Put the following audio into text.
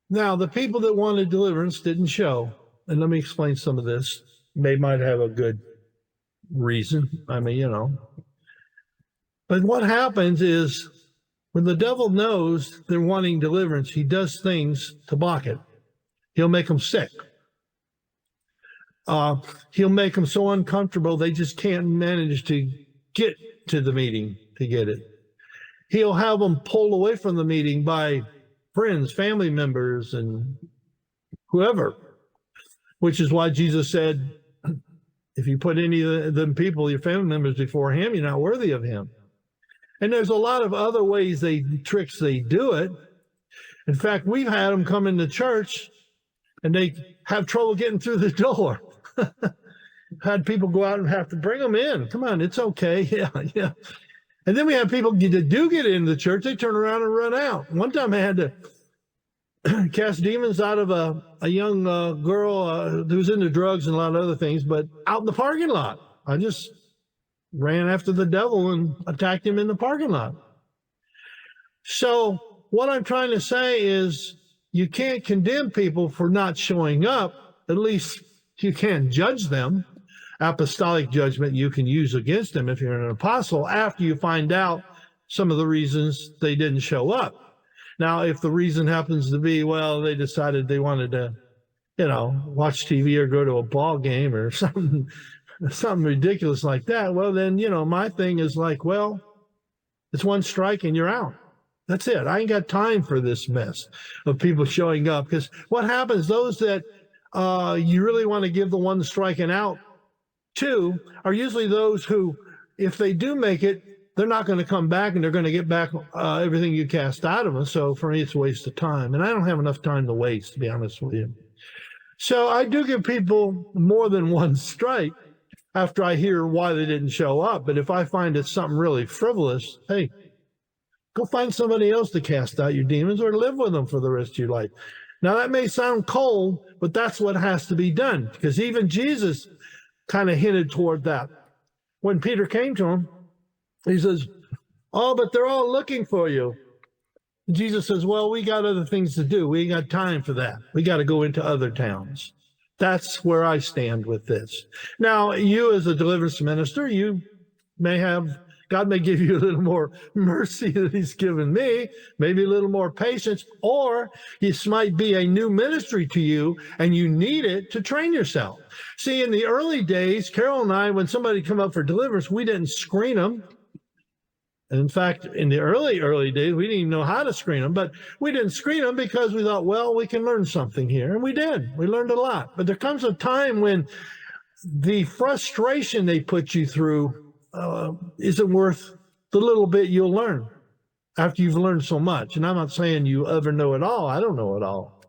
Now, the people that wanted deliverance didn't show. And let me explain some of this. They might have a good reason. I mean, But what happens is when the devil knows they're wanting deliverance, he does things to block it. He'll make them sick. He'll make them so uncomfortable they just can't manage to get to the meeting to get it. He'll have them pulled away from the meeting by friends, family members, and whoever, which is why Jesus said, if you put any of them people, your family members, before him, you're not worthy of him. And there's a lot of other ways tricks they do it. In fact, we've had them come into church and they have trouble getting through the door. Had people go out and have to bring them in. Come on, it's okay. Yeah. And then we have people that do get into the church, they turn around and run out. One time I had to cast demons out of a young girl who was into drugs and a lot of other things, but out in the parking lot. I just ran after the devil and attacked him in the parking lot. So what I'm trying to say is you can't condemn people for not showing up. At least you can't judge them. Apostolic judgment you can use against them if you're an apostle after you find out some of the reasons they didn't show up. Now, if the reason happens to be, well, they decided they wanted to, watch TV or go to a ball game or something ridiculous like that, well, then, my thing is like, well, it's one strike and you're out. That's it. I ain't got time for this mess of people showing up. Because what happens, those that you really want to give the one striking out to are usually those who, if they do make it, they're not going to come back and they're going to get back everything you cast out of them. So for me, it's a waste of time. And I don't have enough time to waste, to be honest with you. So I do give people more than one strike after I hear why they didn't show up. But if I find it's something really frivolous, hey, go find somebody else to cast out your demons or live with them for the rest of your life. Now, that may sound cold, but that's what has to be done, because even Jesus kind of hinted toward that. When Peter came to him, he says, oh, but they're all looking for you. And Jesus says, well, we got other things to do. We ain't got time for that. We got to go into other towns. That's where I stand with this. Now, you as a deliverance minister, you may have, God may give you a little more mercy than he's given me, maybe a little more patience, or this might be a new ministry to you and you need it to train yourself. See, in the early days, Carol and I, when somebody come up for deliverance, we didn't screen them. And in fact, in the early days, we didn't even know how to screen them, but we didn't screen them because we thought, well, we can learn something here. And we did. We learned a lot. But there comes a time when the frustration they put you through isn't worth the little bit you'll learn after you've learned so much. And I'm not saying you ever know it all. I don't know it all.